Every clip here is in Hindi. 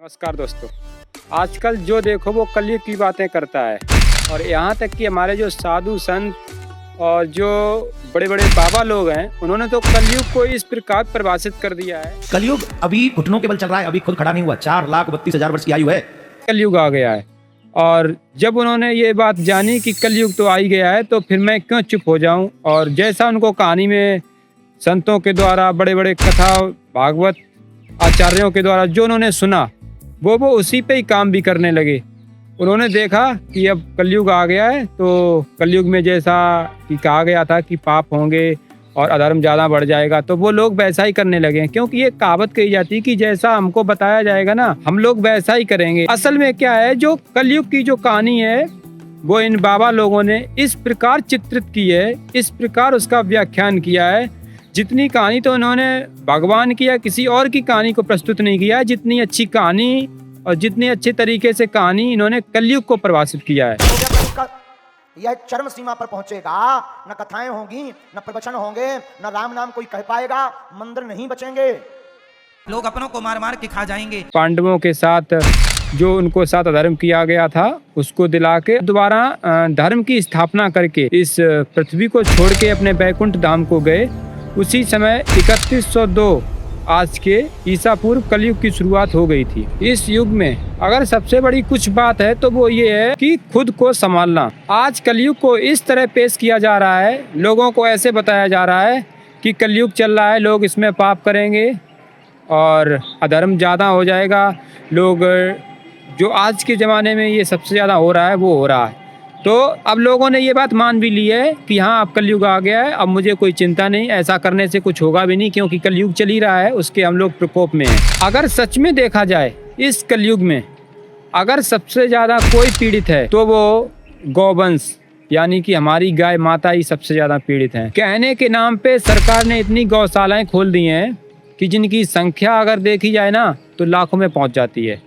नमस्कार दोस्तों। आजकल जो देखो वो कलयुग की बातें करता है और यहाँ तक कि हमारे जो साधु संत और जो बड़े बड़े बाबा लोग हैं उन्होंने तो कलयुग को इस प्रकार परिभाषित कर दिया है। कलयुग अभी घुटनों के बल चल रहा है, अभी खुद खड़ा नहीं हुआ। 4,32,000 वर्ष की आयु है। कलयुग आ गया है और जब उन्होंने ये बात जानी कि कलयुग तो आ ही गया है तो फिर मैं क्यों चुप हो जाऊं। और जैसा उनको कहानी में संतों के द्वारा बड़े बड़े कथा भागवत आचार्यों के द्वारा जो उन्होंने सुना वो उसी पे ही काम भी करने लगे। उन्होंने देखा कि अब कलयुग आ गया है तो कलयुग में जैसा कि कहा गया था कि पाप होंगे और अधर्म ज़्यादा बढ़ जाएगा तो वो लोग वैसा ही करने लगे, क्योंकि ये कहावत कही जाती है कि जैसा हमको बताया जाएगा ना हम लोग वैसा ही करेंगे। असल में क्या है, जो कलयुग की जो कहानी है वो इन बाबा लोगों ने इस प्रकार चित्रित की है, इस प्रकार उसका व्याख्यान किया है। जितनी कहानी तो उन्होंने भगवान की या किसी और की कहानी को प्रस्तुत नहीं किया है, जितनी अच्छी कहानी और जितनी अच्छे तरीके से कहानी इन्होंने कलयुग को परिभाषित किया है। यह चरम सीमा पर पहुंचेगा, न कथाएं होंगी, न प्रवचन होंगे, न राम नाम कोई कह पाएगा, मंदिर नहीं बचेंगे, लोग अपनों को मार मार के खा जाएंगे। पांडवों के साथ जो उनको साथ अधर्म किया गया था उसको दिला के दोबारा धर्म की स्थापना करके इस पृथ्वी को छोड़ के अपने बैकुंठ धाम को गए। उसी समय 3102 आज के ईसा पूर्व कलयुग की शुरुआत हो गई थी। इस युग में अगर सबसे बड़ी कुछ बात है तो वो ये है कि खुद को संभालना। आज कलयुग को इस तरह पेश किया जा रहा है, लोगों को ऐसे बताया जा रहा है कि कलयुग चल रहा है, लोग इसमें पाप करेंगे और अधर्म ज़्यादा हो जाएगा। लोग जो आज के ज़माने में ये सबसे ज़्यादा हो रहा है वो हो रहा है। तो अब लोगों ने ये बात मान भी ली है कि हाँ अब कलयुग आ गया है, अब मुझे कोई चिंता नहीं, ऐसा करने से कुछ होगा भी नहीं क्योंकि कलयुग चल ही रहा है, उसके हम लोग प्रकोप में हैं। अगर सच में देखा जाए इस कलयुग में अगर सबसे ज़्यादा कोई पीड़ित है तो वो गौवंश यानी कि हमारी गाय माता ही सबसे ज़्यादा पीड़ित हैं। कहने के नाम पे सरकार ने इतनी गौशालाएँ खोल दी हैं कि जिनकी संख्या अगर देखी जाए ना तो लाखों में पहुँच जाती है,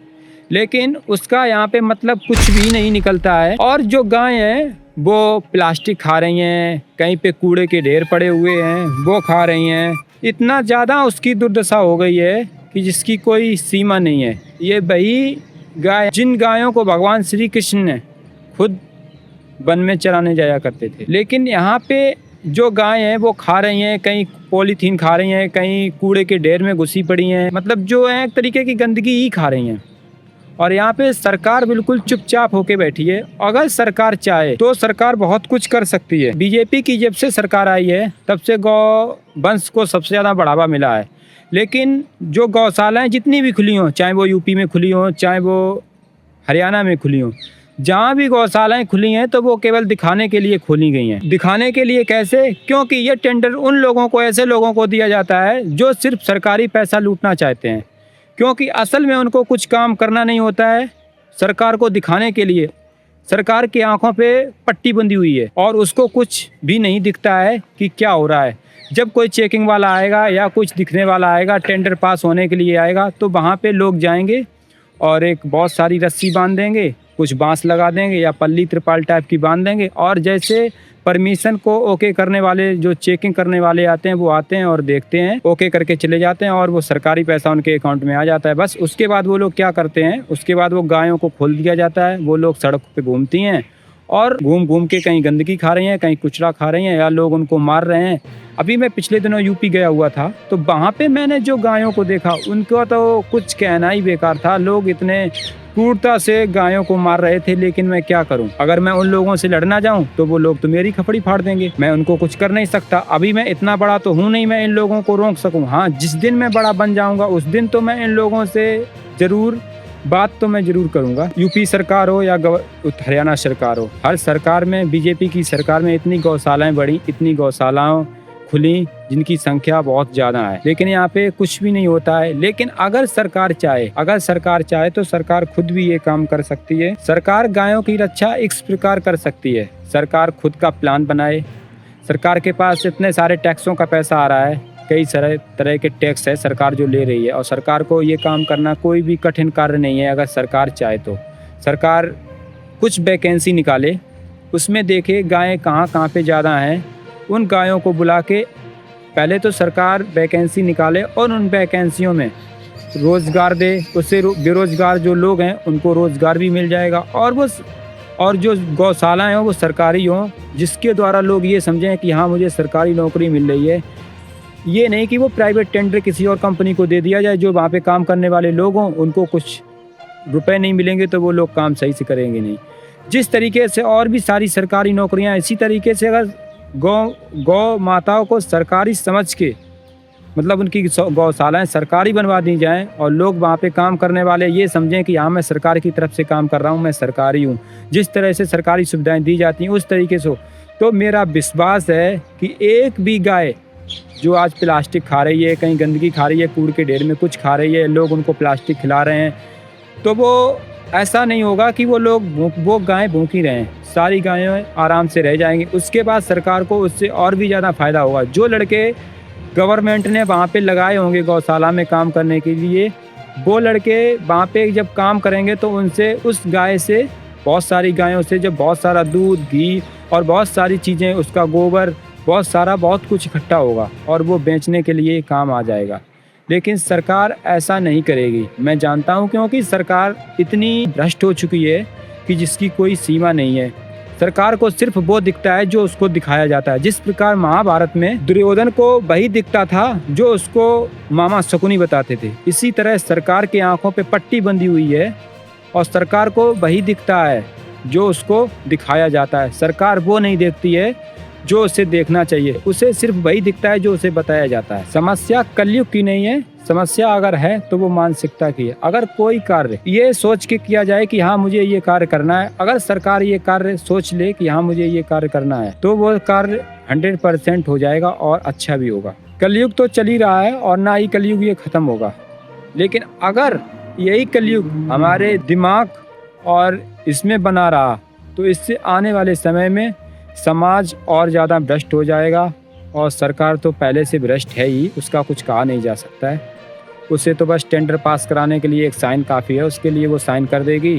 लेकिन उसका यहाँ पे मतलब कुछ भी नहीं निकलता है। और जो गाय हैं वो प्लास्टिक खा रही हैं, कहीं पे कूड़े के ढेर पड़े हुए हैं वो खा रही हैं। इतना ज़्यादा उसकी दुर्दशा हो गई है कि जिसकी कोई सीमा नहीं है। ये वही गाय जिन गायों को भगवान श्री कृष्ण ने खुद वन में चराने जाया करते थे, लेकिन यहाँ पे जो गाय हैं वो खा रही हैं, कहीं पॉलीथीन खा रही हैं, कहीं कूड़े के ढेर में घुसी पड़ी हैं, मतलब जो है एक तरीके की गंदगी ही खा रही हैं। और यहाँ पे सरकार बिल्कुल चुपचाप होके बैठी है। अगर सरकार चाहे तो सरकार बहुत कुछ कर सकती है। बीजेपी की जब से सरकार आई है तब से गौ वंश को सबसे ज़्यादा बढ़ावा मिला है, लेकिन जो गौशालाएं जितनी भी खुली हों, चाहे वो यूपी में खुली हों चाहे वो हरियाणा में खुली हों, जहाँ भी गौशालाएं खुली हैं तो वो केवल दिखाने के लिए खोली गई हैं। दिखाने के लिए कैसे? क्योंकि ये टेंडर उन लोगों को, ऐसे लोगों को दिया जाता है जो सिर्फ सरकारी पैसा लूटना चाहते हैं, क्योंकि असल में उनको कुछ काम करना नहीं होता है। सरकार को दिखाने के लिए सरकार की आंखों पे पट्टी बंधी हुई है और उसको कुछ भी नहीं दिखता है कि क्या हो रहा है। जब कोई चेकिंग वाला आएगा या कुछ दिखने वाला आएगा, टेंडर पास होने के लिए आएगा, तो वहाँ पे लोग जाएंगे और एक बहुत सारी रस्सी बांध देंगे, कुछ बांस लगा देंगे या पल्ली त्रिपाल टाइप की बांध देंगे, और जैसे परमिशन को ओके करने वाले जो चेकिंग करने वाले आते हैं वो आते हैं और देखते हैं, ओके करके चले जाते हैं और वो सरकारी पैसा उनके अकाउंट में आ जाता है। बस उसके बाद वो लोग क्या करते हैं, उसके बाद वो गायों को खोल दिया जाता है। वो लोग सड़क पे घूमती हैं और घूम घूम के कहीं गंदगी खा रही हैं, कहीं कुचरा खा रही हैं या लोग उनको मार रहे हैं। अभी मैं पिछले दिनों यूपी गया हुआ था तो वहाँ पे मैंने जो गायों को देखा उनको तो कुछ कहना ही बेकार था। लोग इतने क्रूरता से गायों को मार रहे थे, लेकिन मैं क्या करूं? अगर मैं उन लोगों से लड़ना जाऊं तो वो लोग तो मेरी खपड़ी फाड़ देंगे, मैं उनको कुछ कर नहीं सकता। अभी मैं इतना बड़ा तो हूं नहीं मैं इन लोगों को रोक सकूं। हाँ, जिस दिन मैं बड़ा बन जाऊंगा उस दिन तो मैं इन लोगों से जरूर बात तो मैं जरूर करूंगा। यूपी सरकार हो या हरियाणा सरकार हो, हर सरकार में, बीजेपी की सरकार में इतनी गौशालाएं बढ़ी, इतनी गौशालाओं खुली जिनकी संख्या बहुत ज़्यादा है, लेकिन यहाँ पे कुछ भी नहीं होता है। लेकिन अगर सरकार चाहे तो सरकार खुद भी ये काम कर सकती है। सरकार गायों की रक्षा इस प्रकार कर सकती है, सरकार खुद का प्लान बनाए। सरकार के पास इतने सारे टैक्सों का पैसा आ रहा है, कई सारे तरह के टैक्स है सरकार जो ले रही है, और सरकार को ये काम करना कोई भी कठिन कार्य नहीं है। अगर सरकार चाहे तो सरकार कुछ वैकेंसी निकाले, उसमें देखे गायें कहाँ पे ज़्यादा हैं, उन गायों को बुला के पहले तो सरकार वैकेंसी निकाले और उन वैकेंसियों में रोज़गार दे, उससे बेरोज़गार जो लोग हैं उनको रोज़गार भी मिल जाएगा। और जो गौशालाएँ हों वो सरकारी हों, जिसके द्वारा लोग ये समझें कि हाँ मुझे सरकारी नौकरी मिल रही है। ये नहीं कि वो प्राइवेट टेंडर किसी और कंपनी को दे दिया जाए, जो वहाँ पे काम करने वाले लोग हों उनको कुछ रुपए नहीं मिलेंगे तो वो लोग काम सही से करेंगे नहीं। जिस तरीके से और भी सारी सरकारी नौकरियाँ, इसी तरीके से अगर गौ माताओं को सरकारी समझ के, मतलब उनकी गौशालाएँ सरकारी बनवा दी जाएँ और लोग वहाँ पे काम करने वाले ये समझें कि हाँ मैं सरकार की तरफ से काम कर रहा हूँ, मैं सरकारी हूँ। जिस तरह से सरकारी सुविधाएं दी जाती हैं उस तरीके से हो, तो मेरा विश्वास है कि एक भी गाय जो आज प्लास्टिक खा रही है, कहीं गंदगी खा रही है, कूड़ के ढेर में कुछ खा रही है, लोग उनको प्लास्टिक खिला रहे हैं, तो वो ऐसा नहीं होगा कि वो गायें भूखी रहें। सारी गायें आराम से रह जाएंगी। उसके बाद सरकार को उससे और भी ज़्यादा फ़ायदा होगा। जो लड़के गवर्नमेंट ने वहाँ पे लगाए होंगे गौशाला में काम करने के लिए, वो लड़के वहाँ पे जब काम करेंगे तो उनसे, उस गाय से, बहुत सारी गायों से जब बहुत सारा दूध, घी और बहुत सारी चीज़ें, उसका गोबर, बहुत कुछ इकट्ठा होगा और वो बेचने के लिए काम आ जाएगा। लेकिन सरकार ऐसा नहीं करेगी, मैं जानता हूँ, क्योंकि सरकार इतनी भ्रष्ट हो चुकी है कि जिसकी कोई सीमा नहीं है। सरकार को सिर्फ वो दिखता है जो उसको दिखाया जाता है। जिस प्रकार महाभारत में दुर्योधन को वही दिखता था जो उसको मामा शकुनी बताते थे, इसी तरह सरकार की आंखों पे पट्टी बंधी हुई है और सरकार को वही दिखता है जो उसको दिखाया जाता है। सरकार वो नहीं देखती है जो उसे देखना चाहिए, उसे सिर्फ वही दिखता है जो उसे बताया जाता है। समस्या कलयुग की नहीं है, समस्या अगर है तो वो मानसिकता की है। अगर कोई कार्य ये सोच के किया जाए कि हाँ मुझे ये कार्य करना है, अगर सरकार ये कार्य सोच ले कि हाँ मुझे ये कार्य करना है, तो वो कार्य 100% हो जाएगा और अच्छा भी होगा। कलयुग तो चल ही रहा है और ना ही कलयुग ये खत्म होगा, लेकिन अगर यही कलयुग हमारे दिमाग और इसमें बना रहा तो इससे आने वाले समय में समाज और ज़्यादा भ्रष्ट हो जाएगा। और सरकार तो पहले से भ्रष्ट है ही, उसका कुछ कहा नहीं जा सकता है। उसे तो बस टेंडर पास कराने के लिए एक साइन काफ़ी है, उसके लिए वो साइन कर देगी।